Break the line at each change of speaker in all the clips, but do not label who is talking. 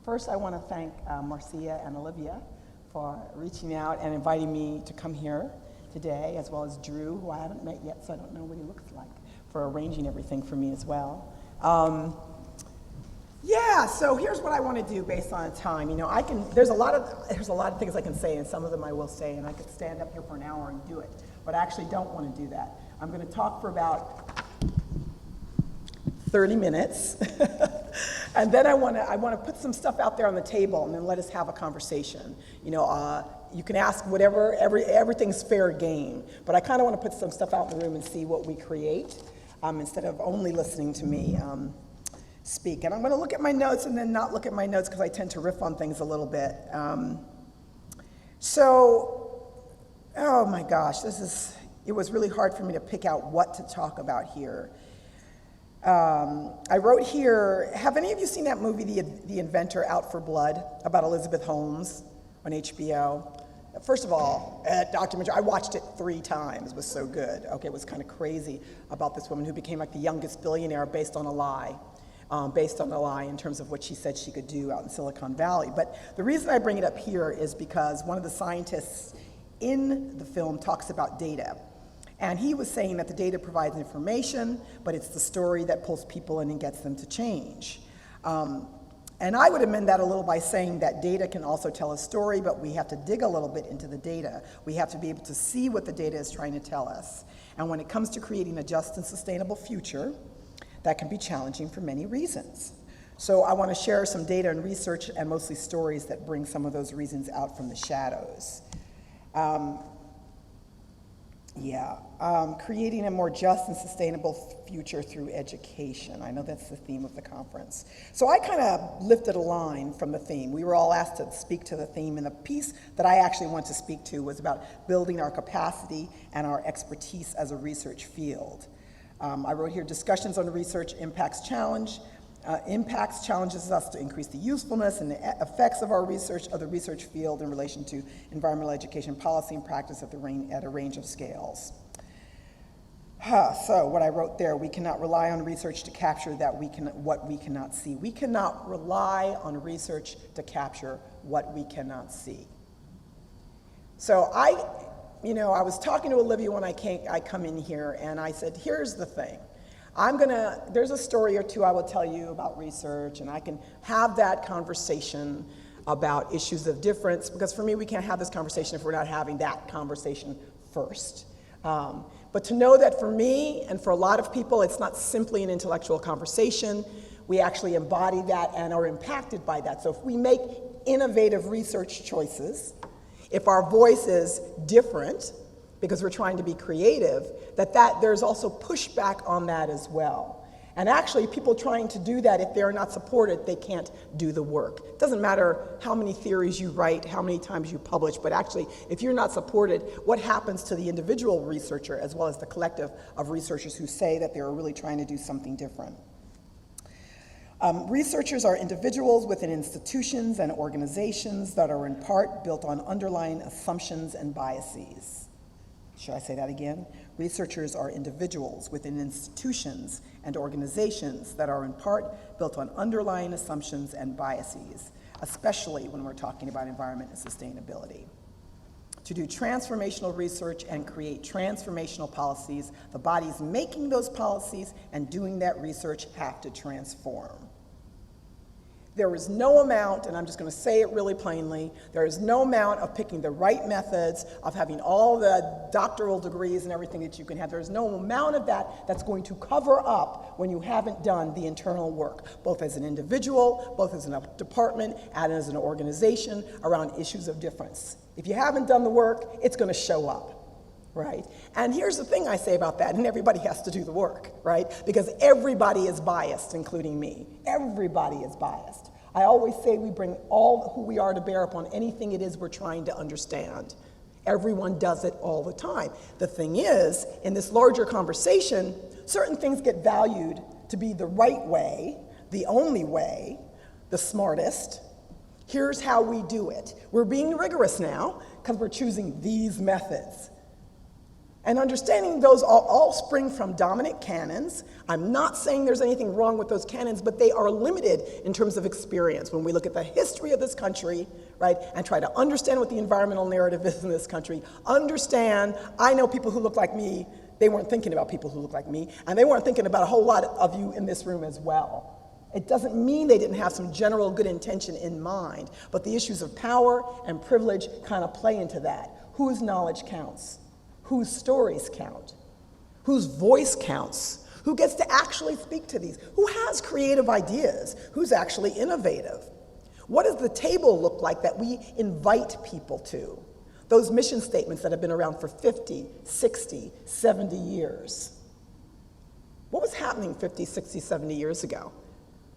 First, I want to thank Marcia and Olivia for reaching out and inviting me to come here today, as well as Drew, who I haven't met yet, so I don't know what he looks like, for arranging everything for me as well. Yeah, so here's what I want to do based on time. You know, there's a lot of things I can say, and some of them I will say, and I could stand up here for an hour and do it, but I actually don't want to do that. I'm going to talk for about 30 minutes, and then I want to put some stuff out there on the table, and then let us have a conversation. You know, you can ask whatever, everything's fair game, but I kind of want to put some stuff out in the room and see what we create, instead of only listening to me speak. And I'm going to look at my notes and then not look at my notes because I tend to riff on things a little bit. Oh my gosh, it was really hard for me to pick out what to talk about here. I wrote here, have any of you seen that movie, The Inventor, Out for Blood, about Elizabeth Holmes on HBO? First of all, documentary, I watched it 3 times, it was so good. Okay, it was kind of crazy about this woman who became like the youngest billionaire based on a lie in terms of what she said she could do out in Silicon Valley. But the reason I bring it up here is because one of the scientists in the film talks about data. And he was saying that the data provides information, but it's the story that pulls people in and gets them to change. And I would amend that a little by saying that data can also tell a story, but we have to dig a little bit into the data. We have to be able to see what the data is trying to tell us. And when it comes to creating a just and sustainable future, that can be challenging for many reasons. So I want to share some data and research, and mostly stories that bring some of those reasons out from the shadows. Creating a more just and sustainable future through education. I know that's the theme of the conference. So I kind of lifted a line from the theme. We were all asked to speak to the theme, and the piece that I actually want to speak to was about building our capacity and our expertise as a research field. I wrote here, discussions on research challenges us to increase the usefulness and the effects of our research, of the research field in relation to environmental education policy and practice at a range of scales. So what I wrote there, we cannot rely on research to capture what we cannot see. We cannot rely on research to capture what we cannot see. So I was talking to Olivia when I come in here, and I said, here's the thing. There's a story or two I will tell you about research, and I can have that conversation about issues of difference, because for me, we can't have this conversation if we're not having that conversation first. But to know that for me, and for a lot of people, it's not simply an intellectual conversation. We actually embody that and are impacted by that. So if we make innovative research choices, if our voice is different, because we're trying to be creative, there's also pushback on that as well. And actually, people trying to do that, if they're not supported, they can't do the work. It doesn't matter how many theories you write, how many times you publish, but actually, if you're not supported, what happens to the individual researcher as well as the collective of researchers who say that they're really trying to do something different? Researchers are individuals within institutions and organizations that are in part built on underlying assumptions and biases. Should I say that again? Researchers are individuals within institutions and organizations that are in part built on underlying assumptions and biases, especially when we're talking about environment and sustainability. To do transformational research and create transformational policies, the bodies making those policies and doing that research have to transform. There is no amount, and I'm just going to say it really plainly, there is no amount of picking the right methods, of having all the doctoral degrees and everything that you can have. There is no amount of that that's going to cover up when you haven't done the internal work, both as an individual, both as a department, and as an organization around issues of difference. If you haven't done the work, it's going to show up, right? And here's the thing I say about that, and everybody has to do the work, right? Because everybody is biased, including me. Everybody is biased. I always say we bring all who we are to bear upon anything it is we're trying to understand. Everyone does it all the time. The thing is, in this larger conversation, certain things get valued to be the right way, the only way, the smartest. Here's how we do it. We're being rigorous now because we're choosing these methods. And understanding those all spring from dominant canons. I'm not saying there's anything wrong with those canons, but they are limited in terms of experience. When we look at the history of this country, right, and try to understand what the environmental narrative is in this country, understand, I know people who look like me, they weren't thinking about people who look like me, and they weren't thinking about a whole lot of you in this room as well. It doesn't mean they didn't have some general good intention in mind, but the issues of power and privilege kind of play into that. Whose knowledge counts? Whose stories count? Whose voice counts? Who gets to actually speak to these? Who has creative ideas? Who's actually innovative? What does the table look like that we invite people to? Those mission statements that have been around for 50, 60, 70 years. What was happening 50, 60, 70 years ago?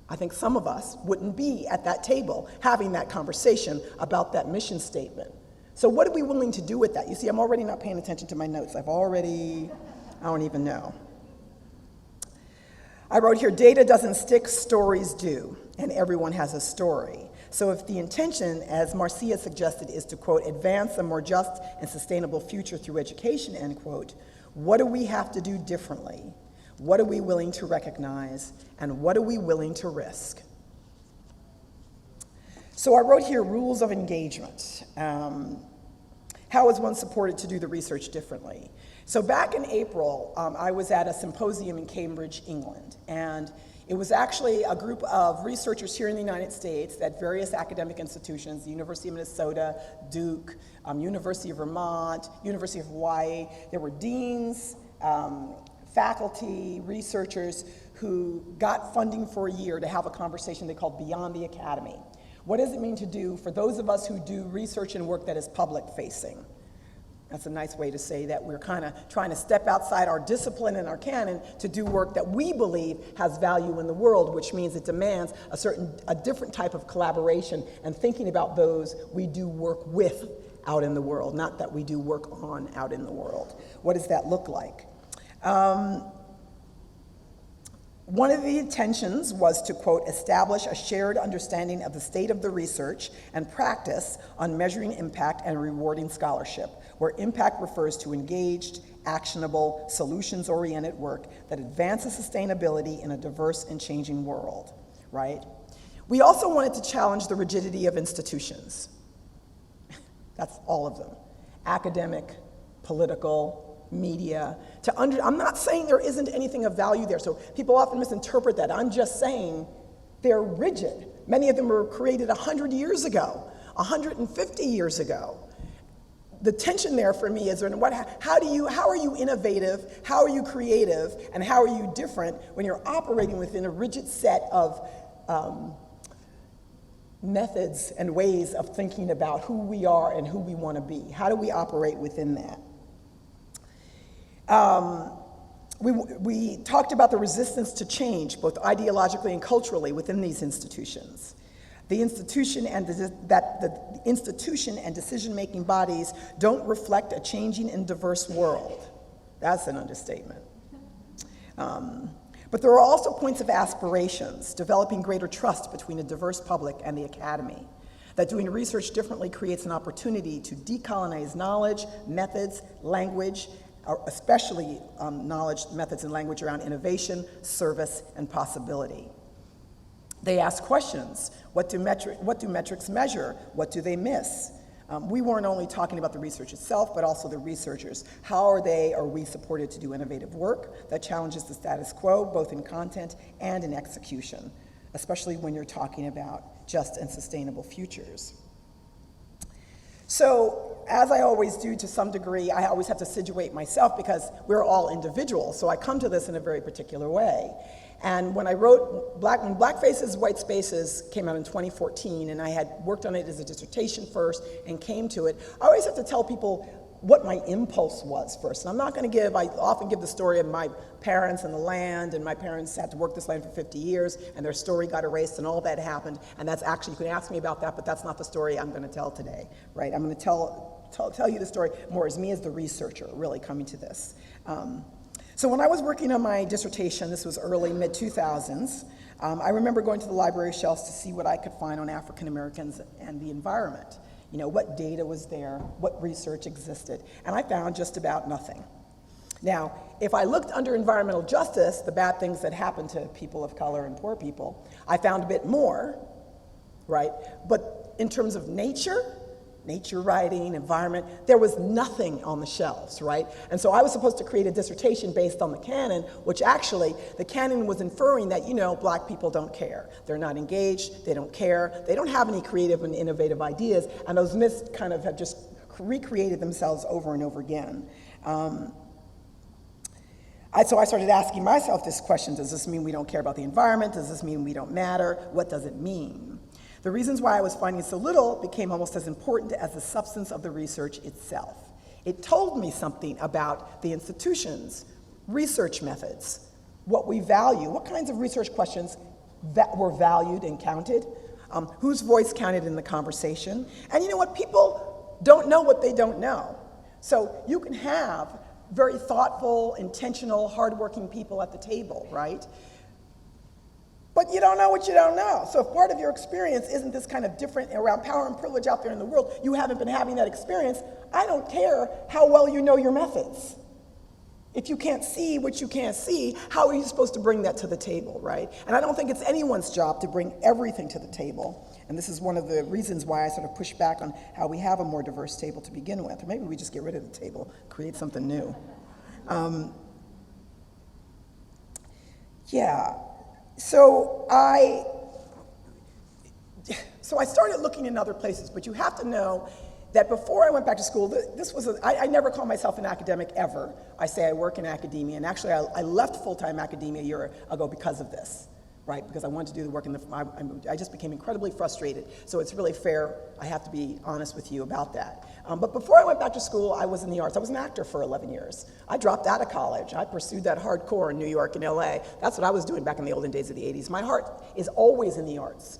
I think some of us wouldn't be at that table having that conversation about that mission statement. So what are we willing to do with that? You see, I'm already not paying attention to my notes. I don't even know. I wrote here, data doesn't stick, stories do, and everyone has a story. So if the intention, as Marcia suggested, is to, quote, advance a more just and sustainable future through education, end quote, what do we have to do differently? What are we willing to recognize, and what are we willing to risk? So I wrote here rules of engagement. How is one supported to do the research differently? So back in April, I was at a symposium in Cambridge, England, and it was actually a group of researchers here in the United States at various academic institutions, the University of Minnesota, Duke, University of Vermont, University of Hawaii. There were deans, faculty, researchers who got funding for a year to have a conversation they called Beyond the Academy. What does it mean to do for those of us who do research and work that is public-facing? That's a nice way to say that we're kind of trying to step outside our discipline and our canon to do work that we believe has value in the world, which means it demands a different type of collaboration and thinking about those we do work with out in the world, not that we do work on out in the world. What does that look like? One of the intentions was to, quote, establish a shared understanding of the state of the research and practice on measuring impact and rewarding scholarship, where impact refers to engaged, actionable, solutions-oriented work that advances sustainability in a diverse and changing world, right? We also wanted to challenge the rigidity of institutions. That's all of them. Academic, political, media. I'm not saying there isn't anything of value there, so people often misinterpret that. I'm just saying they're rigid. Many of them were created 100 years ago, 150 years ago. The tension there for me is how are you innovative, how are you creative, and how are you different when you're operating within a rigid set of methods and ways of thinking about who we are and who we want to be? How do we operate within that? We talked about the resistance to change, both ideologically and culturally, within these institutions. The institution and the institution and decision-making bodies don't reflect a changing and diverse world. That's an understatement. But there are also points of aspirations, developing greater trust between a diverse public and the academy. That doing research differently creates an opportunity to decolonize knowledge, methods, language, especially knowledge, methods, and language around innovation, service, and possibility. They ask questions. What do metrics measure? What do they miss? We weren't only talking about the research itself, but also the researchers. How are we supported to do innovative work that challenges the status quo, both in content and in execution, especially when you're talking about just and sustainable futures? So, as I always do to some degree, I always have to situate myself because we're all individuals, so I come to this in a very particular way. And when I wrote when Black Faces, White Spaces came out in 2014, and I had worked on it as a dissertation first and came to it, I always have to tell people what my impulse was first. And I'm not going to I often give the story of my parents and the land, and my parents had to work this land for 50 years, and their story got erased, and all that happened. And that's actually, you can ask me about that, but that's not the story I'm going to tell today, right? I'm going to tell you the story more as me as the researcher, really coming to this. So when I was working on my dissertation, this was early, mid-2000s, I remember going to the library shelves to see what I could find on African Americans and the environment. You know, what data was there, what research existed, and I found just about nothing. Now, if I looked under environmental justice, the bad things that happen to people of color and poor people, I found a bit more, right? But in terms of nature writing, environment, there was nothing on the shelves, right? And so I was supposed to create a dissertation based on the Canon, which actually, the Canon was inferring that, black people don't care. They're not engaged, they don't care, they don't have any creative and innovative ideas, and those myths kind of have just recreated themselves over and over again. So I started asking myself this question: does this mean we don't care about the environment? Does this mean we don't matter? What does it mean? The reasons why I was finding so little became almost as important as the substance of the research itself. It told me something about the institutions, research methods, what we value, what kinds of research questions that were valued and counted, whose voice counted in the conversation. And you know what? People don't know what they don't know. So you can have very thoughtful, intentional, hardworking people at the table, right? But you don't know what you don't know. So if part of your experience isn't this kind of different around power and privilege out there in the world, you haven't been having that experience, I don't care how well you know your methods. If you can't see what you can't see, how are you supposed to bring that to the table, right? And I don't think it's anyone's job to bring everything to the table. And this is one of the reasons why I sort of push back on how we have a more diverse table to begin with. Or maybe we just get rid of the table, create something new. So I started looking in other places, but you have to know that before I went back to school, I never call myself an academic ever. I say I work in academia, and actually I left full-time academia a year ago because of this, right? Because I wanted to do the work I just became incredibly frustrated. So it's really fair, I have to be honest with you about that. But before I went back to school, I was in the arts. I was an actor for 11 years. I dropped out of college. I pursued that hardcore in New York and LA. That's what I was doing back in the olden days of the 80s. My heart is always in the arts.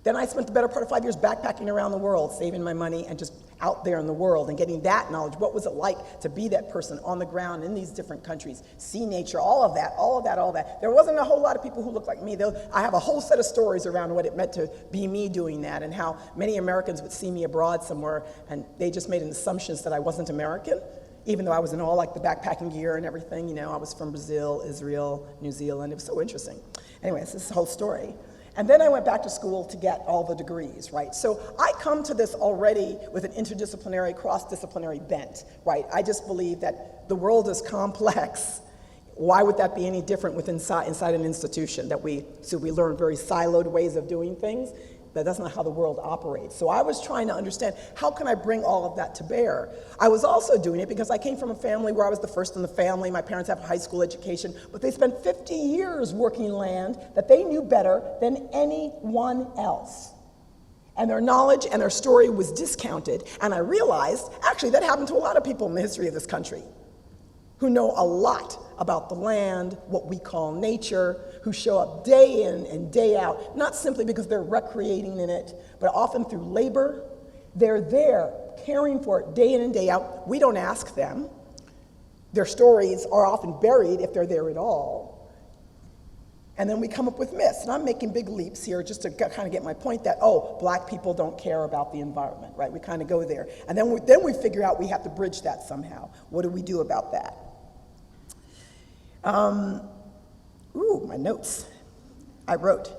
Then I spent the better part of 5 years backpacking around the world, saving my money and just out there in the world and getting that knowledge. What was it like to be that person on the ground in these different countries, see nature, all of that. There wasn't a whole lot of people who looked like me. I have a whole set of stories around what it meant to be me doing that and how many Americans would see me abroad somewhere and they just made an assumption that I wasn't American, even though I was in all like the backpacking gear and everything. I was from Brazil, Israel, New Zealand. It was so interesting. Anyways, this is the whole story. And then I went back to school to get all the degrees, right? So I come to this already with an interdisciplinary, cross-disciplinary bent, right? I just believe that the world is complex. Why would that be any different inside an institution that we learn very siloed ways of doing things? That's not how the world operates. So I was trying to understand, how can I bring all of that to bear? I was also doing it because I came from a family where I was the first in the family. My parents have a high school education, but they spent 50 years working land that they knew better than anyone else. And their knowledge and their story was discounted. And I realized, actually, that happened to a lot of people in the history of this country who know a lot about the land, what we call nature, who show up day in and day out, not simply because they're recreating in it, but often through labor. They're there caring for it day in and day out. We don't ask them. Their stories are often buried if they're there at all. And then we come up with myths. And I'm making big leaps here just to kind of get my point that, black people don't care about the environment, right? We kind of go there. And then we figure out we have to bridge that somehow. What do we do about that? My notes. I wrote,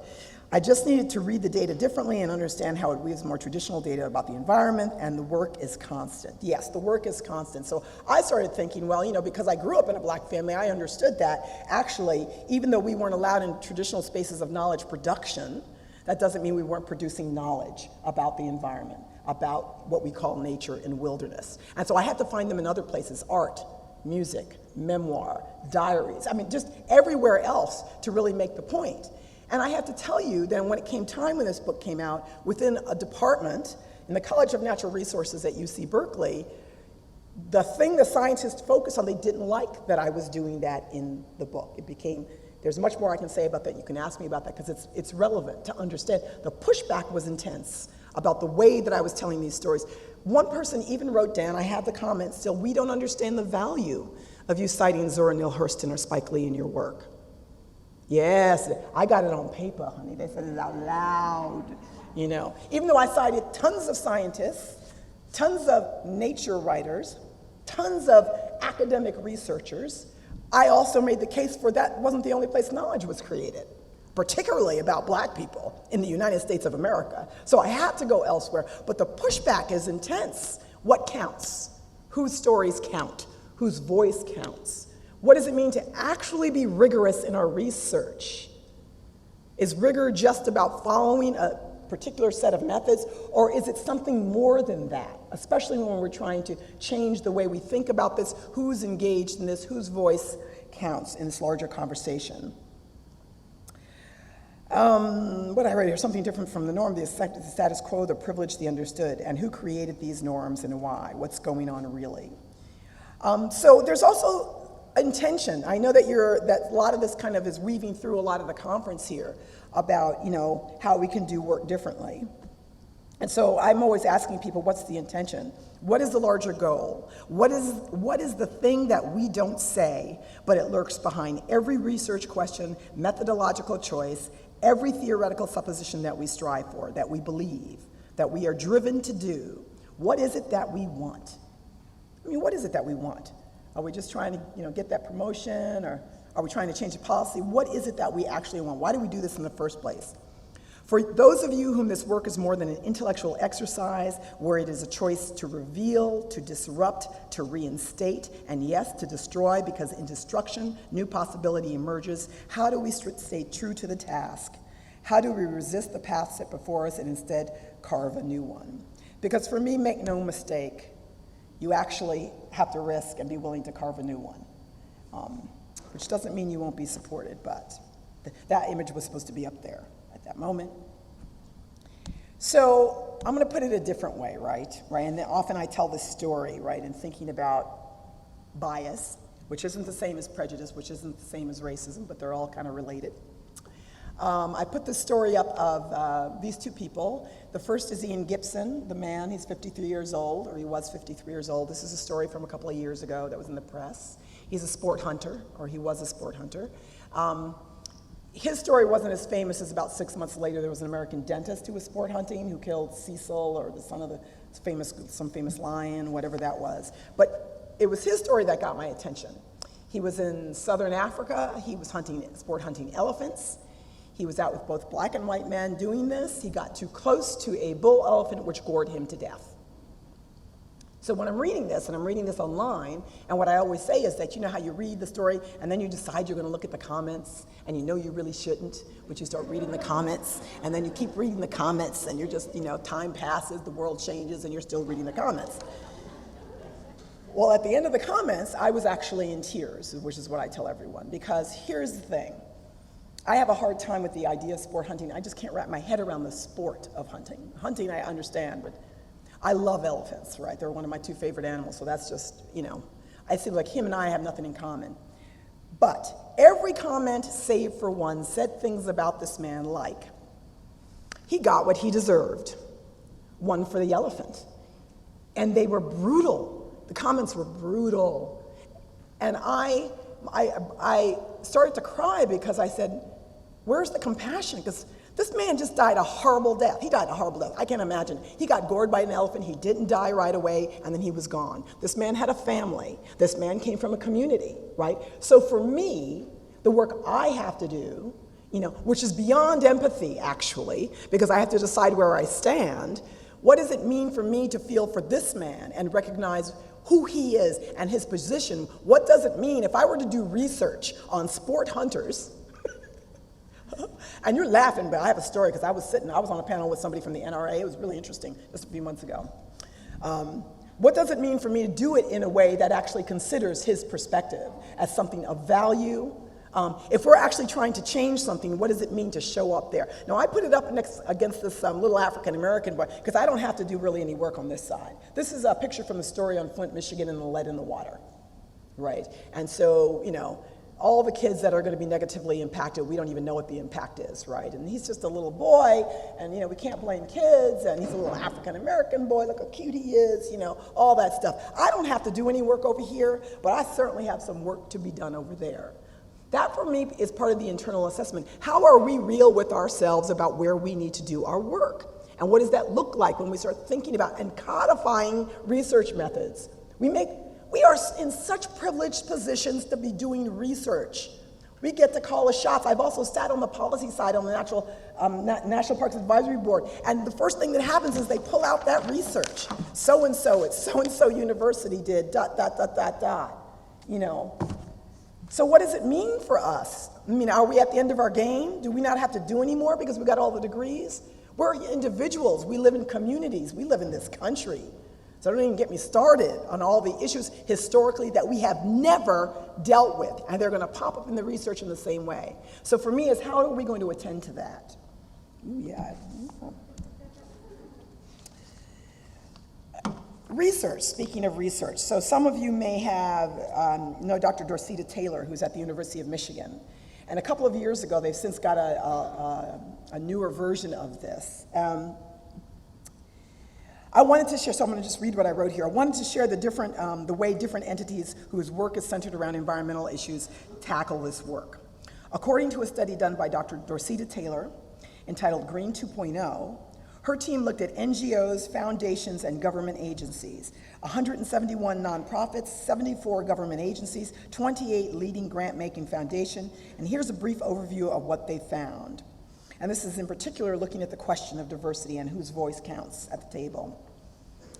I just needed to read the data differently and understand how it weaves more traditional data about the environment, and the work is constant. Yes, the work is constant. So I started thinking, because I grew up in a black family, I understood that actually, even though we weren't allowed in traditional spaces of knowledge production, that doesn't mean we weren't producing knowledge about the environment, about what we call nature and wilderness. And so I had to find them in other places, art, music, memoir, diaries, just everywhere else to really make the point. And I have to tell you that when it came time when this book came out, within a department in the College of Natural Resources at UC Berkeley, the thing the scientists focused on, they didn't like that I was doing that in the book. There's much more I can say about that. You can ask me about that because it's relevant to understand. The pushback was intense about the way that I was telling these stories. One person even wrote down, I have the comment still, we don't understand the value of you citing Zora Neale Hurston or Spike Lee in your work. Yes, I got it on paper, honey. They said it out loud, Even though I cited tons of scientists, tons of nature writers, tons of academic researchers, I also made the case for that wasn't the only place knowledge was created, particularly about Black people in the United States of America. So I had to go elsewhere, but the pushback is intense. What counts? Whose stories count? Whose voice counts? What does it mean to actually be rigorous in our research? Is rigor just about following a particular set of methods, or is it something more than that, especially when we're trying to change the way we think about this, who's engaged in this, whose voice counts in this larger conversation? What I write here, something different from the norm, the status quo, the privilege, the understood, and who created these norms and why, what's going on really. So there's also intention. I know that a lot of this kind of is weaving through a lot of the conference here about, how we can do work differently. And so I'm always asking people, what's the intention? What is the larger goal? What is the thing that we don't say, but it lurks behind every research question, methodological choice, every theoretical supposition that we strive for, that we believe, that we are driven to do? What is it that we want? What is it that we want? Are we just trying to, get that promotion, or are we trying to change the policy? What is it that we actually want? Why do we do this in the first place? For those of you whom this work is more than an intellectual exercise, where it is a choice to reveal, to disrupt, to reinstate, and yes, to destroy, because in destruction, new possibility emerges, how do we stay true to the task? How do we resist the path set before us and instead carve a new one? Because for me, make no mistake, you actually have to risk and be willing to carve a new one, which doesn't mean you won't be supported, but that image was supposed to be up there at that moment. So I'm going to put it a different way, right? And then often I tell this story, right, in thinking about bias, which isn't the same as prejudice, which isn't the same as racism, but they're all kind of related. I put this story up of these two people. The first is Ian Gibson, the man. He's 53 years old, or he was 53 years old. This is a story from a couple of years ago that was in the press. He's a sport hunter, or he was a sport hunter. His story wasn't as famous as about 6 months later. There was an American dentist who was sport hunting who killed Cecil, or the son of some famous lion, whatever that was. But it was his story that got my attention. He was in southern Africa. He was sport hunting elephants. He was out with both Black and white men doing this. He got too close to a bull elephant, which gored him to death. So when I'm reading this, and I'm reading this online, and what I always say is that, how you read the story, and then you decide you're going to look at the comments, and you really shouldn't, but you start reading the comments, and then you keep reading the comments, and you're just, time passes, the world changes, and you're still reading the comments. Well, at the end of the comments, I was actually in tears, which is what I tell everyone, because here's the thing. I have a hard time with the idea of sport hunting. I just can't wrap my head around the sport of hunting. Hunting, I understand, but I love elephants, right? They're one of my two favorite animals, so that's just, I feel like him and I have nothing in common. But every comment, save for one, said things about this man like, he got what he deserved, one for the elephant. And they were brutal. The comments were brutal. And I started to cry because I said, where's the compassion? Because this man just died a horrible death. He died a horrible death. I can't imagine. He got gored by an elephant. He didn't die right away, and then he was gone. This man had a family. This man came from a community, right? So for me, the work I have to do, which is beyond empathy, actually, because I have to decide where I stand, what does it mean for me to feel for this man and recognize who he is and his position? What does it mean if I were to do research on sport hunters? And you're laughing, but I have a story because I was on a panel with somebody from the NRA. It was really interesting just a few months ago. What does it mean for me to do it in a way that actually considers his perspective as something of value? If we're actually trying to change something, what does it mean to show up there? Now, I put it up against this little African-American boy because I don't have to do really any work on this side. This is a picture from the story on Flint, Michigan, and the lead in the water, right? And so, all the kids that are going to be negatively impacted, we don't even know what the impact is, right? And he's just a little boy, and we can't blame kids, and he's a little African-American boy, look how cute he is, all that stuff. I don't have to do any work over here, but I certainly have some work to be done over there. That, for me, is part of the internal assessment. How are we real with ourselves about where we need to do our work? And what does that look like when we start thinking about and codifying research methods? We We are in such privileged positions to be doing research. We get to call the shots. I've also sat on the policy side on the National Parks Advisory Board, and the first thing that happens is they pull out that research. So-and-so at so-and-so university did ... You know. So what does it mean for us? I mean, are we at the end of our game? Do we not have to do any more because we got all the degrees? We're individuals. We live in communities. We live in this country. So don't even get me started on all the issues historically that we have never dealt with, and they're going to pop up in the research in the same way. So for me, is how are we going to attend to that? Ooh, yeah. Research, speaking of research. So some of you may have know Dr. Dorceta Taylor, who's at the University of Michigan. And a couple of years ago, they've since got a newer version of this. I wanted to share, so I'm going to just read what I wrote here. I wanted to share the way different entities whose work is centered around environmental issues tackle this work. According to a study done by Dr. Dorceta Taylor, entitled Green 2.0, her team looked at NGOs, foundations, and government agencies, 171 nonprofits, 74 government agencies, 28 leading grant-making foundations, and here's a brief overview of what they found. And this is in particular looking at the question of diversity and whose voice counts at the table.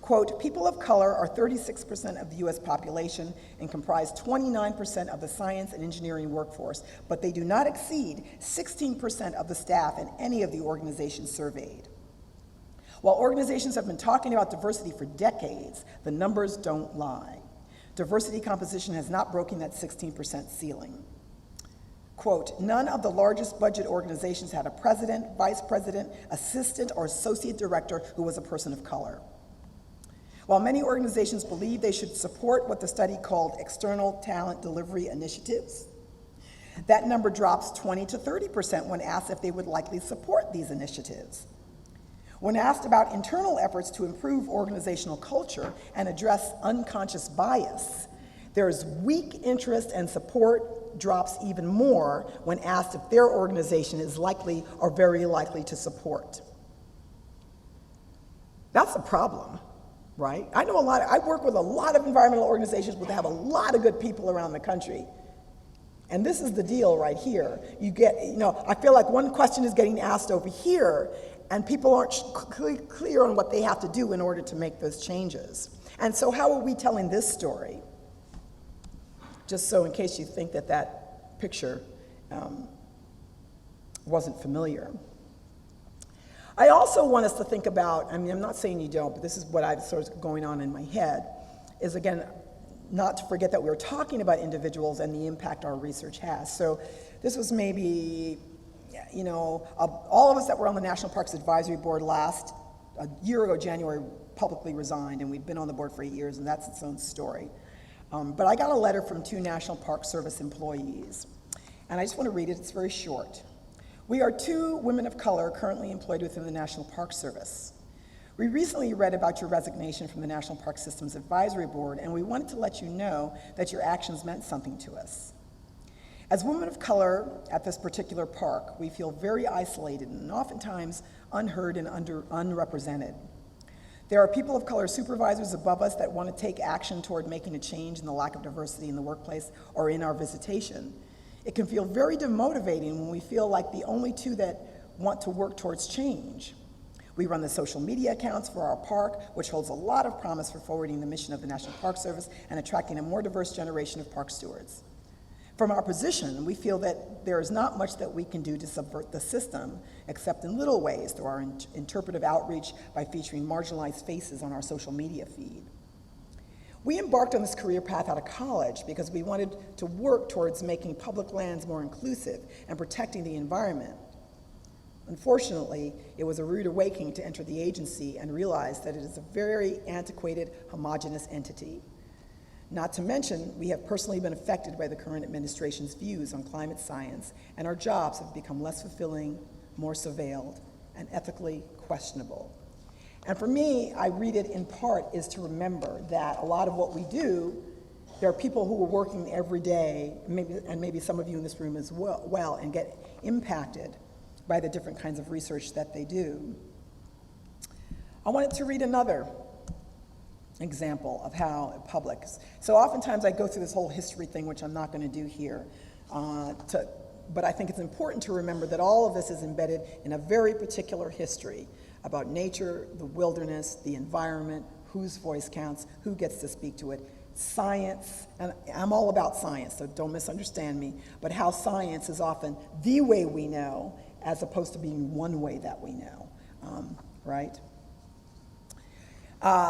Quote, people of color are 36% of the US population and comprise 29% of the science and engineering workforce, but they do not exceed 16% of the staff in any of the organizations surveyed. While organizations have been talking about diversity for decades, the numbers don't lie. Diversity composition has not broken that 16% ceiling. Quote, none of the largest budget organizations had a president, vice president, assistant, or associate director who was a person of color. While many organizations believe they should support what the study called external talent delivery initiatives, that number drops 20 to 30% when asked if they would likely support these initiatives. When asked about internal efforts to improve organizational culture and address unconscious bias, there is weak interest and support drops even more when asked if their organization is likely or very likely to support. That's a problem, right? I work with a lot of environmental organizations that have a lot of good people around the country. And this is the deal right here. I feel like one question is getting asked over here, and people aren't clear on what they have to do in order to make those changes. And so how are we telling this story? Just so in case you think that picture wasn't familiar. I also want us to think about, I'm not saying you don't, but this is what I've sort of going on in my head, is again, not to forget that we're talking about individuals and the impact our research has. So this was maybe, all of us that were on the National Parks Advisory Board a year ago, January, publicly resigned, and we've been on the board for 8 years, and that's its own story. But I got a letter from 2 National Park Service employees, and I just want to read it. It's very short. We are 2 women of color currently employed within the National Park Service. We recently read about your resignation from the National Park Systems Advisory Board, and we wanted to let you know that your actions meant something to us. As women of color at this particular park, we feel very isolated and oftentimes unheard and unrepresented. There are people of color supervisors above us that want to take action toward making a change in the lack of diversity in the workplace or in our visitation. It can feel very demotivating when we feel like the only 2 that want to work towards change. We run the social media accounts for our park, which holds a lot of promise for forwarding the mission of the National Park Service and attracting a more diverse generation of park stewards. From our position, we feel that there is not much that we can do to subvert the system, except in little ways through our interpretive outreach by featuring marginalized faces on our social media feed. We embarked on this career path out of college because we wanted to work towards making public lands more inclusive and protecting the environment. Unfortunately, it was a rude awakening to enter the agency and realize that it is a very antiquated, homogeneous entity. Not to mention, we have personally been affected by the current administration's views on climate science, and our jobs have become less fulfilling, more surveilled, and ethically questionable. And for me, I read it in part is to remember that a lot of what we do, there are people who are working every day, maybe some of you in this room as well, and get impacted by the different kinds of research that they do. I wanted to read another example of how public. So oftentimes I go through this whole history thing, which I'm not going to do here, but I think it's important to remember that all of this is embedded in a very particular history about nature, the wilderness, the environment, whose voice counts, who gets to speak to it, science, and I'm all about science, so don't misunderstand me, but how science is often the way we know as opposed to being one way that we know, right?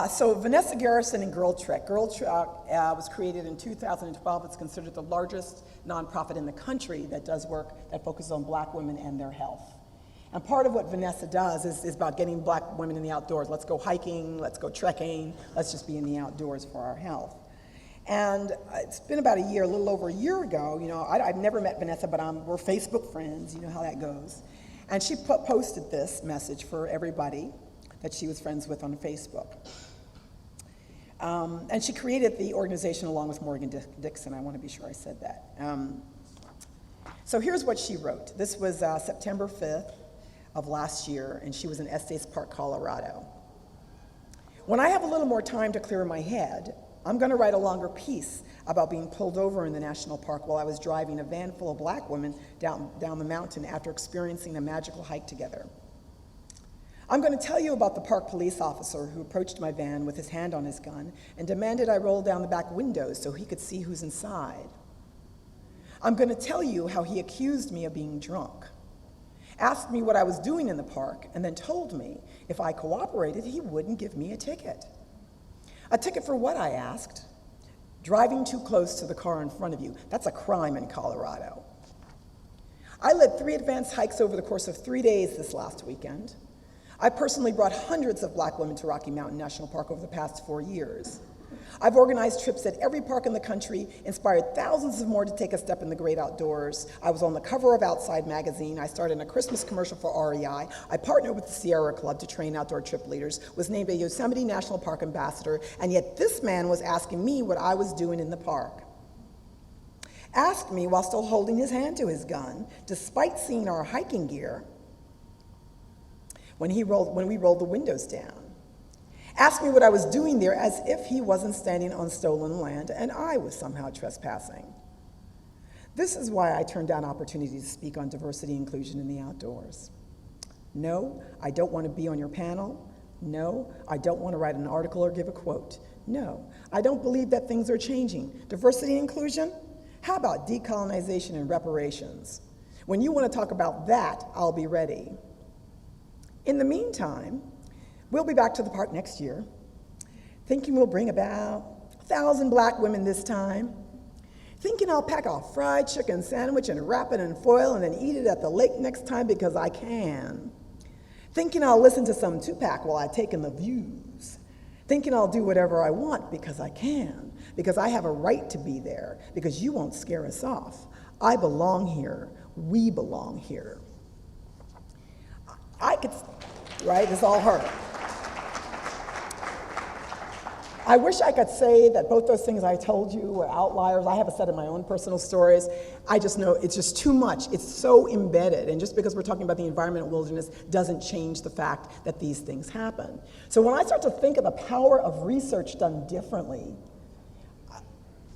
So Vanessa Garrison and Girl Trek. Girl Trek was created in 2012. It's considered the largest nonprofit in the country that does work that focuses on Black women and their health. And part of what Vanessa does is about getting Black women in the outdoors. Let's go hiking, let's go trekking, let's just be in the outdoors for our health. And it's been about a year, a little over a year ago, you know, I've never met Vanessa, but we're Facebook friends, you know how that goes. And she posted this message for everybody that she was friends with on Facebook. And she created the organization along with Morgan Dixon. I want to be sure I said that. So here's what she wrote. This was September 5th of last year, and she was in Estes Park, Colorado. When I have a little more time to clear my head, I'm going to write a longer piece about being pulled over in the national park while I was driving a van full of Black women down the mountain after experiencing a magical hike together. I'm going to tell you about the park police officer who approached my van with his hand on his gun and demanded I roll down the back windows so he could see who's inside. I'm going to tell you how he accused me of being drunk, asked me what I was doing in the park, and then told me if I cooperated, he wouldn't give me a ticket. A ticket for what, I asked? Driving too close to the car in front of you. That's a crime in Colorado. I led 3 advanced hikes over the course of 3 days this last weekend. I personally brought hundreds of Black women to Rocky Mountain National Park over the past 4 years. I've organized trips at every park in the country, inspired thousands of more to take a step in the great outdoors. I was on the cover of Outside magazine. I starred in a Christmas commercial for REI. I partnered with the Sierra Club to train outdoor trip leaders, was named a Yosemite National Park ambassador, and yet this man was asking me what I was doing in the park. Asked me while still holding his hand to his gun, despite seeing our hiking gear, when we rolled the windows down. Asked me what I was doing there as if he wasn't standing on stolen land and I was somehow trespassing. This is why I turned down opportunities to speak on diversity and inclusion in the outdoors. No, I don't want to be on your panel. No, I don't want to write an article or give a quote. No, I don't believe that things are changing. Diversity and inclusion? How about decolonization and reparations? When you want to talk about that, I'll be ready. In the meantime, we'll be back to the park next year, thinking we'll bring about 1,000 Black women this time, thinking I'll pack a fried chicken sandwich and wrap it in foil and then eat it at the lake next time because I can, thinking I'll listen to some Tupac while I take in the views, thinking I'll do whatever I want because I can, because I have a right to be there, because you won't scare us off. I belong here. We belong here. I could, right, it's all her. I wish I could say that both those things I told you were outliers. I have a set of my own personal stories. I just know it's just too much. It's so embedded. And just because we're talking about the environment and wilderness doesn't change the fact that these things happen. So when I start to think of the power of research done differently,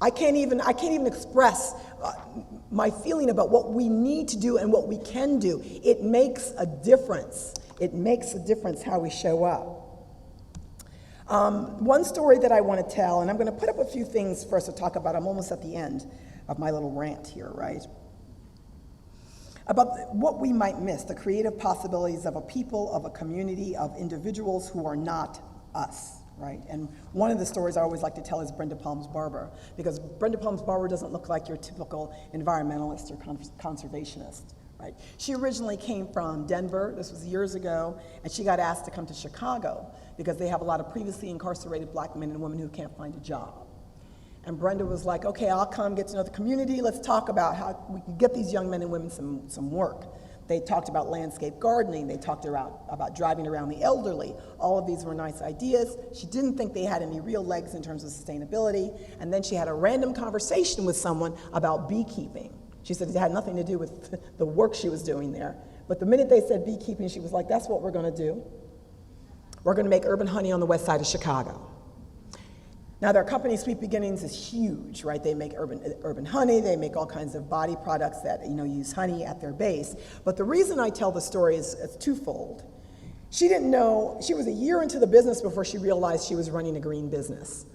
I can't even express my feeling about what we need to do and what we can do. It makes a difference. It makes a difference how we show up. One story that I want to tell, and I'm going to put up a few things for us to talk about. I'm almost at the end of my little rant here, right? About what we might miss, the creative possibilities of a people, of a community, of individuals who are not us. Right? And one of the stories I always like to tell is Brenda Palm's Barber, because Brenda Palm's Barber doesn't look like your typical environmentalist or conservationist. Right? She originally came from Denver, this was years ago, and she got asked to come to Chicago because they have a lot of previously incarcerated Black men and women who can't find a job. And Brenda was like, okay, I'll come get to know the community, let's talk about how we can get these young men and women some work. They talked about landscape gardening. They talked about driving around the elderly. All of these were nice ideas. She didn't think they had any real legs in terms of sustainability. And then she had a random conversation with someone about beekeeping. She said it had nothing to do with the work she was doing there. But the minute they said beekeeping, she was like, that's what we're going to do. We're going to make urban honey on the west side of Chicago. Now, their company, Sweet Beginnings, is huge, right? They make urban honey, they make all kinds of body products that, use honey at their base. But the reason I tell the story is it's twofold. She didn't know, she was a year into the business before she realized she was running a green business.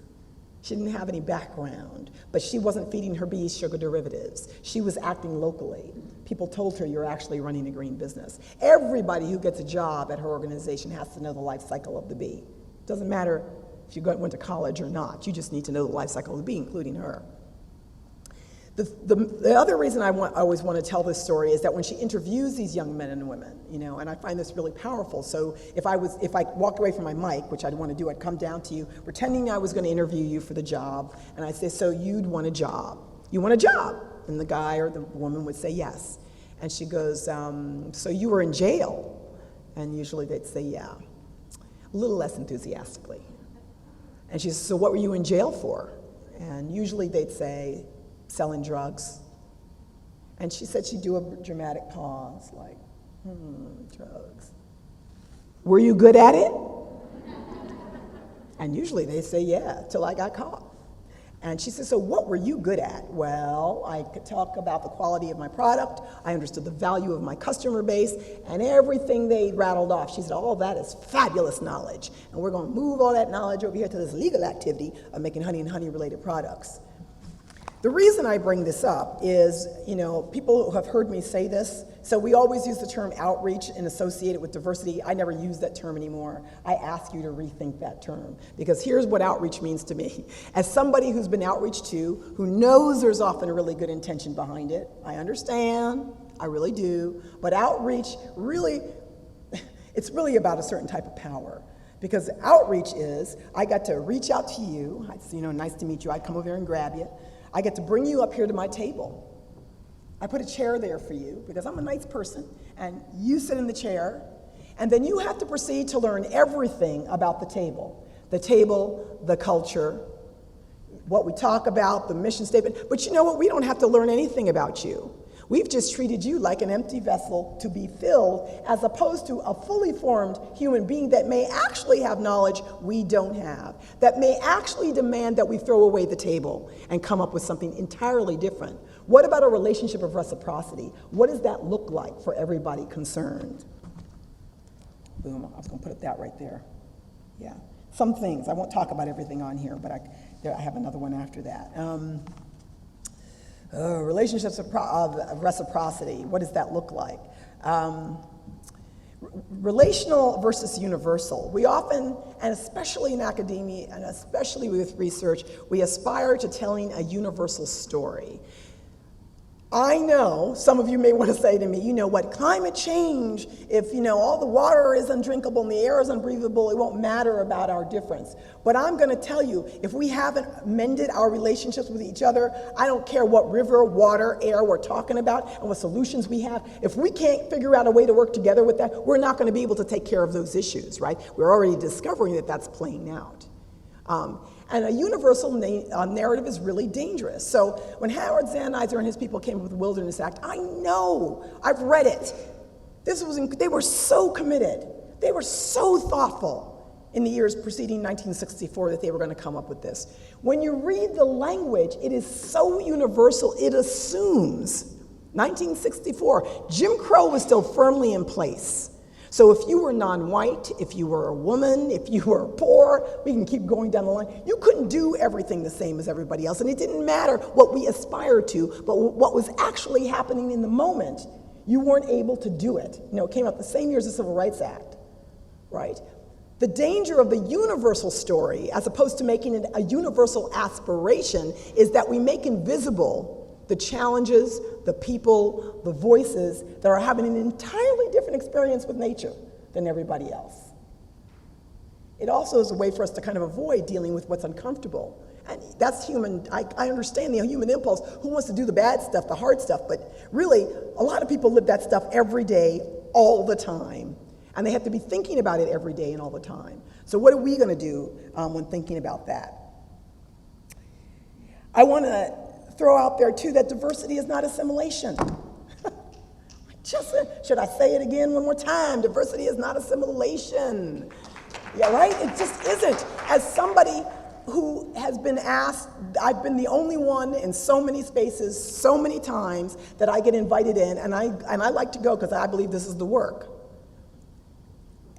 She didn't have any background, but she wasn't feeding her bees sugar derivatives. She was acting locally. People told her, you're actually running a green business. Everybody who gets a job at her organization has to know the life cycle of the bee. Doesn't matter if you went to college or not, you just need to know the life cycle of the bee, including her. The other reason I always want to tell this story is that when she interviews these young men and women, and I find this really powerful. So if I walked away from my mic, which I'd want to do, I'd come down to you, pretending I was going to interview you for the job, and I'd say, so you'd want a job. You want a job? And the guy or the woman would say yes. And she goes, so you were in jail? And usually they'd say, yeah, a little less enthusiastically. And she says, so what were you in jail for? And usually they'd say, selling drugs. And she said she'd do a dramatic pause, like, drugs. Were you good at it? And usually they say, yeah, till I got caught. And she said, so what were you good at? Well, I could talk about the quality of my product, I understood the value of my customer base, and everything they rattled off. She said, all that is fabulous knowledge, and we're gonna move all that knowledge over here to this legal activity of making honey and honey-related products. The reason I bring this up is, people who have heard me say this, so we always use the term outreach and associate it with diversity. I never use that term anymore. I ask you to rethink that term, because here's what outreach means to me. As somebody who's been outreached to, who knows there's often a really good intention behind it, I understand, I really do, but outreach really, it's really about a certain type of power. Because outreach is, I got to reach out to you, nice to meet you, I'd come over here and grab you. I get to bring you up here to my table. I put a chair there for you because I'm a nice person, and you sit in the chair, and then you have to proceed to learn everything about the table, the culture, what we talk about, the mission statement. But you know what? We don't have to learn anything about you. We've just treated you like an empty vessel to be filled, as opposed to a fully formed human being that may actually have knowledge we don't have, that may actually demand that we throw away the table and come up with something entirely different. What about a relationship of reciprocity? What does that look like for everybody concerned? Boom, I was gonna put that right there. Yeah, some things, I won't talk about everything on here, but I have another one after that. Relationships of reciprocity, what does that look like? Relational versus universal. We often, and especially in academia, and especially with research, we aspire to telling a universal story. I know some of you may want to say to me, climate change, if all the water is undrinkable and the air is unbreathable, it won't matter about our difference. But I'm going to tell you, if we haven't mended our relationships with each other, I don't care what river, water, air we're talking about and what solutions we have, if we can't figure out a way to work together with that, we're not going to be able to take care of those issues, right? We're already discovering that that's playing out. And a universal narrative is really dangerous. So when Howard Zahniser and his people came up with the Wilderness Act, I know, I've read it. They were so committed. They were so thoughtful in the years preceding 1964 that they were going to come up with this. When you read the language, it is so universal, it assumes. 1964, Jim Crow was still firmly in place. So if you were non-white, if you were a woman, if you were poor, we can keep going down the line, you couldn't do everything the same as everybody else. And it didn't matter what we aspired to, but what was actually happening in the moment, you weren't able to do it. It came out the same year as the Civil Rights Act, right? The danger of the universal story, as opposed to making it a universal aspiration, is that we make invisible the challenges, the people, the voices that are having an entirely different experience with nature than everybody else. It also is a way for us to kind of avoid dealing with what's uncomfortable. And that's human. I understand the human impulse. Who wants to do the bad stuff, the hard stuff? But really, a lot of people live that stuff every day, all the time. And they have to be thinking about it every day and all the time. So what are we going to do when thinking about that? I want to throw out there, too, that diversity is not assimilation. Should I say it again one more time? Diversity is not assimilation. Yeah, right? It just isn't. As somebody who has been asked, I've been the only one in so many spaces, so many times, that I get invited in, and I like to go because I believe this is the work.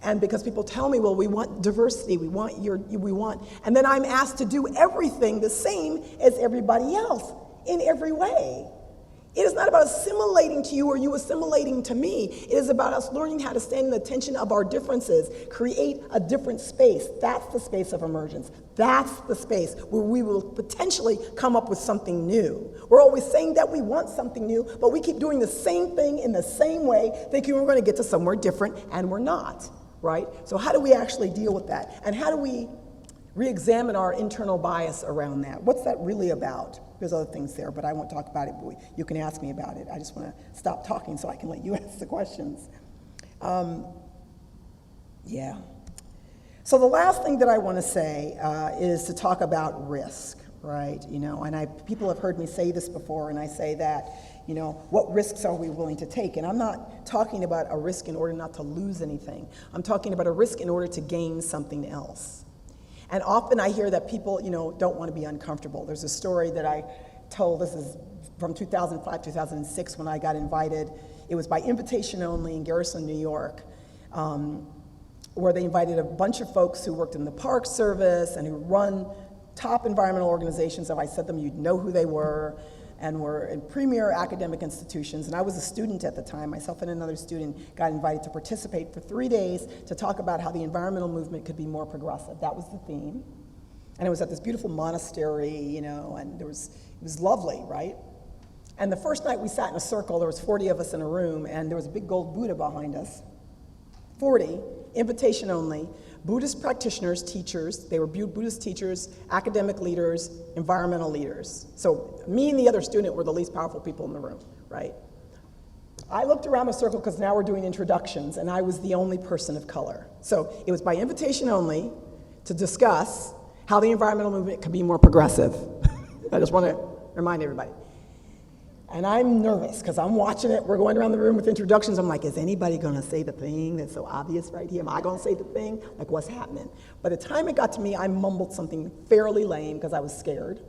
And because people tell me, well, we want diversity, we want, and then I'm asked to do everything the same as everybody else in every way. It is not about assimilating to you or you assimilating to me. It is about us learning how to stand in the tension of our differences, create a different space. That's the space of emergence. That's the space where we will potentially come up with something new. We're always saying that we want something new, but we keep doing the same thing in the same way, thinking we're going to get to somewhere different, and we're not, right? So how do we actually deal with that? And how do we re-examine our internal bias around that? What's that really about? There's other things there, but I won't talk about it. But you can ask me about it. I just want to stop talking so I can let you ask the questions. Yeah. So the last thing that I want to say is to talk about risk, right? You know, and people have heard me say this before, and I say that, you know, what risks are we willing to take? And I'm not talking about a risk in order not to lose anything. I'm talking about a risk in order to gain something else. And often I hear that people, you know, don't want to be uncomfortable. There's a story that I told, this is from 2005, 2006, when I got invited. It was by invitation only in Garrison, New York, where they invited a bunch of folks who worked in the Park Service and who run top environmental organizations. If I said them, you'd know who they were, and were in premier academic institutions. And I was a student at the time. Myself and another student got invited to participate for 3 days to talk about how the environmental movement could be more progressive. That was the theme. And it was at this beautiful monastery, you know, and it was lovely, right? And the first night we sat in a circle, there was 40 of us in a room, and there was a big gold Buddha behind us. 40, invitation only, Buddhist practitioners, teachers. They were Buddhist teachers, academic leaders, environmental leaders. So me and the other student were the least powerful people in the room, right? I looked around the circle because now we're doing introductions, and I was the only person of color. So it was by invitation only to discuss how the environmental movement could be more progressive. I just want to remind everybody. And I'm nervous because I'm watching it. We're going around the room with introductions. I'm like, is anybody going to say the thing that's so obvious right here? Am I going to say the thing? Like, what's happening? By the time it got to me, I mumbled something fairly lame because I was scared.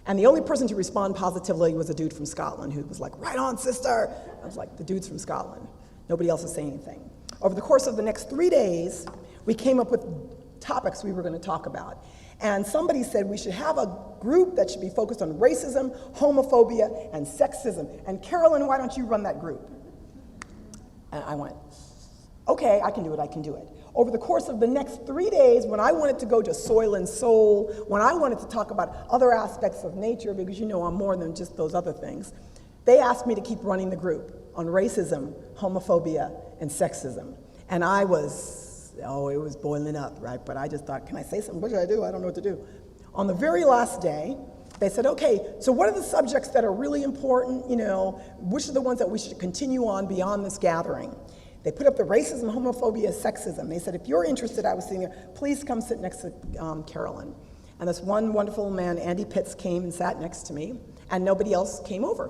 And the only person to respond positively was a dude from Scotland who was like, right on, sister. I was like, the dude's from Scotland. Nobody else was saying anything. Over the course of the next 3 days, we came up with topics we were going to talk about. And somebody said we should have a group that should be focused on racism, homophobia, and sexism. And Carolyn, why don't you run that group? And I went, okay, I can do it. Over the course of the next 3 days, when I wanted to go to soil and soul, when I wanted to talk about other aspects of nature, because you know I'm more than just those other things, they asked me to keep running the group on racism, homophobia, and sexism. And I was, it was boiling up, right? But I just thought, can I say something? What should I do? I don't know what to do. On the very last day, they said, okay, so what are the subjects that are really important, you know, which are the ones that we should continue on beyond this gathering? They put up the racism, homophobia, sexism. They said, if you're interested, I was sitting there, please come sit next to Carolyn. And this one wonderful man, Andy Pitts, came and sat next to me, and nobody else came over.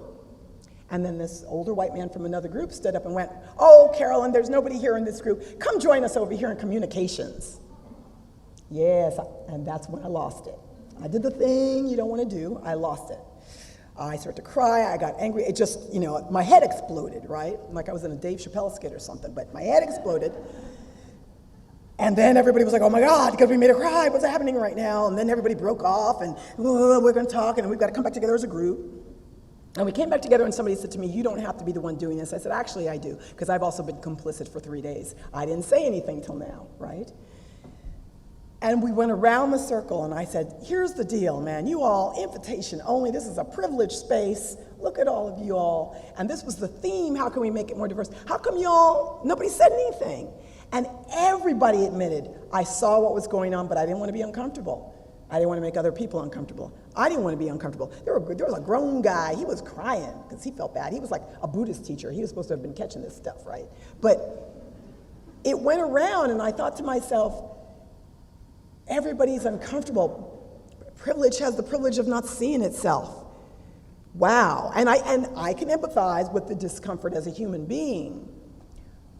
And then this older white man from another group stood up and went, oh, Carolyn, there's nobody here in this group. Come join us over here in communications. Yes, and that's when I lost it. I did the thing you don't want to do. I lost it. I started to cry. I got angry. It just, you know, my head exploded, right? Like I was in a Dave Chappelle skit or something, but my head exploded. And then everybody was like, oh my God, because we made her cry. What's happening right now? And then everybody broke off, and we're going to talk, and we've got to come back together as a group. And we came back together, and somebody said to me, you don't have to be the one doing this. I said, actually, I do, because I've also been complicit for 3 days. I didn't say anything till now, right? And we went around the circle, and I said, here's the deal, man. You all, invitation only. This is a privileged space. Look at all of you all. And this was the theme. How can we make it more diverse? How come y'all, nobody said anything? And everybody admitted, I saw what was going on, but I didn't want to be uncomfortable. I didn't want to make other people uncomfortable. I didn't want to be uncomfortable. There was a grown guy. He was crying because he felt bad. He was like a Buddhist teacher. He was supposed to have been catching this stuff, right? But it went around, and I thought to myself, everybody's uncomfortable. Privilege has the privilege of not seeing itself. Wow. And I can empathize with the discomfort as a human being.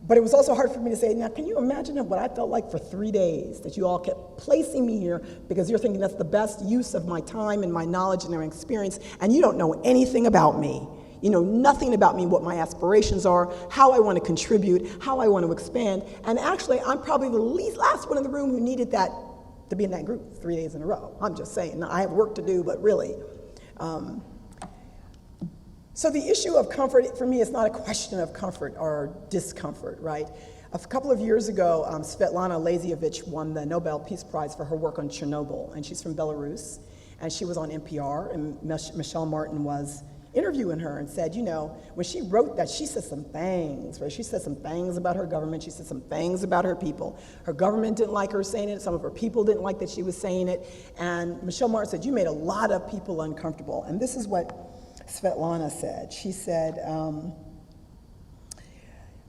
But it was also hard for me to say, now can you imagine what I felt like for 3 days, that you all kept placing me here because you're thinking that's the best use of my time and my knowledge and my experience, and you don't know anything about me. You know nothing about me, what my aspirations are, how I want to contribute, how I want to expand. And actually, I'm probably the last one in the room who needed that to be in that group 3 days in a row. I'm just saying. Now, I have work to do, but really. So the issue of comfort, for me, is not a question of comfort or discomfort, right? A couple of years ago, Svetlana Alexievich won the Nobel Peace Prize for her work on Chernobyl, and she's from Belarus, and she was on NPR, and Michelle Martin was interviewing her and said, you know, when she wrote that, she said some things, right? She said some things about her government, she said some things about her people. Her government didn't like her saying it, some of her people didn't like that she was saying it, and Michelle Martin said, you made a lot of people uncomfortable. And this is what Svetlana said. She said,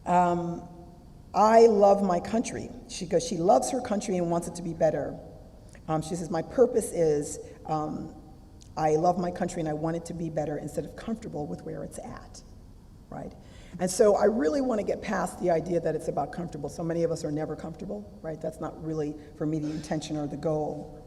I love my country. She goes, she loves her country and wants it to be better. She says, my purpose is, I love my country and I want it to be better instead of comfortable with where it's at, right? And so I really want to get past the idea that it's about comfortable. So many of us are never comfortable, right? That's not really, for me, the intention or the goal.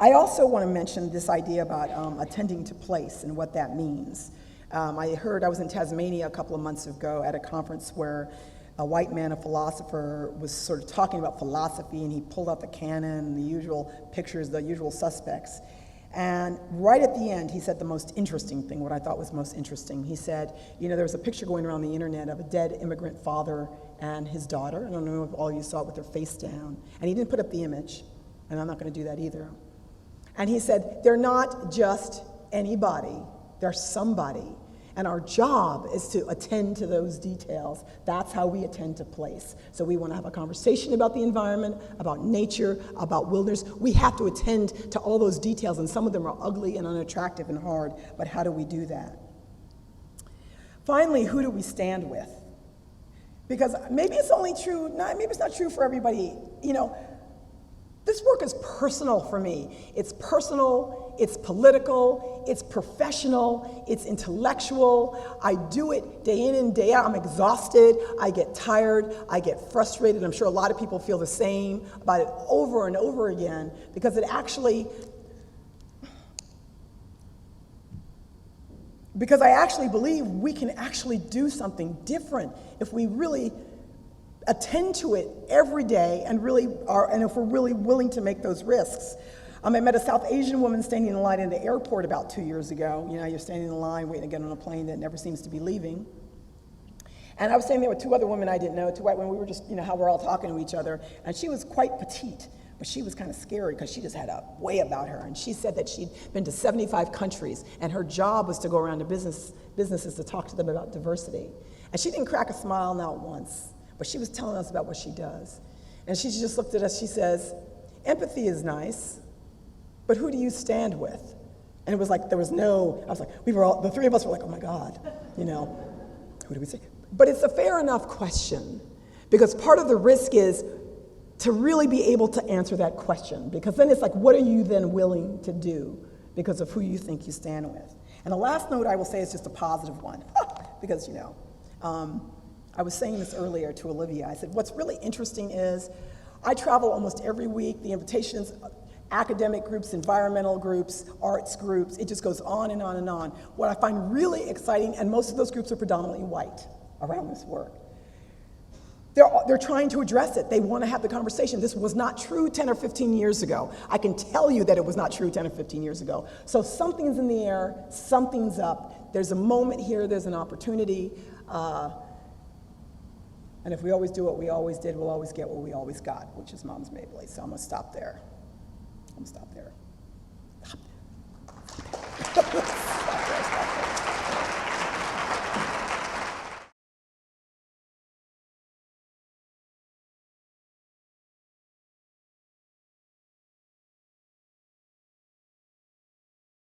I also want to mention this idea about attending to place and what that means. I was in Tasmania a couple of months ago at a conference where a white man, a philosopher, was sort of talking about philosophy, and he pulled out the Canon, the usual pictures, the usual suspects. And right at the end, he said the most interesting thing, what I thought was most interesting. He said, you know, there was a picture going around the internet of a dead immigrant father and his daughter. I don't know if all of you saw it, with their face down. And he didn't put up the image, and I'm not going to do that either. And he said, they're not just anybody, they're somebody. And our job is to attend to those details. That's how we attend to place. So we want to have a conversation about the environment, about nature, about wilderness. We have to attend to all those details, and some of them are ugly and unattractive and hard, but how do we do that? Finally, who do we stand with? Because maybe it's only true, maybe it's not true for everybody. You know, this work is personal for me. It's personal, it's political, it's professional, it's intellectual. I do it day in and day out. I'm exhausted, I get tired, I get frustrated. I'm sure a lot of people feel the same about it over and over again, because I actually believe we can actually do something different if we really attend to it every day and if we're really willing to make those risks. I met a South Asian woman standing in line in the airport about 2 years ago. You know, you're standing in line waiting to get on a plane that never seems to be leaving. And I was standing there with two other women I didn't know, two white women. We were just, you know, how we're all talking to each other. And she was quite petite, but she was kind of scary because she just had a way about her. And she said that she'd been to 75 countries, and her job was to go around to businesses to talk to them about diversity. And she didn't crack a smile, not once. But she was telling us about what she does. And she just looked at us, she says, empathy is nice, but who do you stand with? And it was like, the three of us were like, oh my God, you know, who do we say? But it's a fair enough question, because part of the risk is to really be able to answer that question, because then it's like, what are you then willing to do because of who you think you stand with? And the last note I will say is just a positive one, because, you know, I was saying this earlier to Olivia. I said, what's really interesting is I travel almost every week. The invitations, academic groups, environmental groups, arts groups, it just goes on and on and on. What I find really exciting, and most of those groups are predominantly white around this work, they're trying to address it. They want to have the conversation. This was not true 10 or 15 years ago. I can tell you that it was not true 10 or 15 years ago. So something's in the air, something's up. There's a moment here, there's an opportunity. And if we always do what we always did, we'll always get what we always got, which is Mom's Mabley. So I'm gonna stop there. Stop there.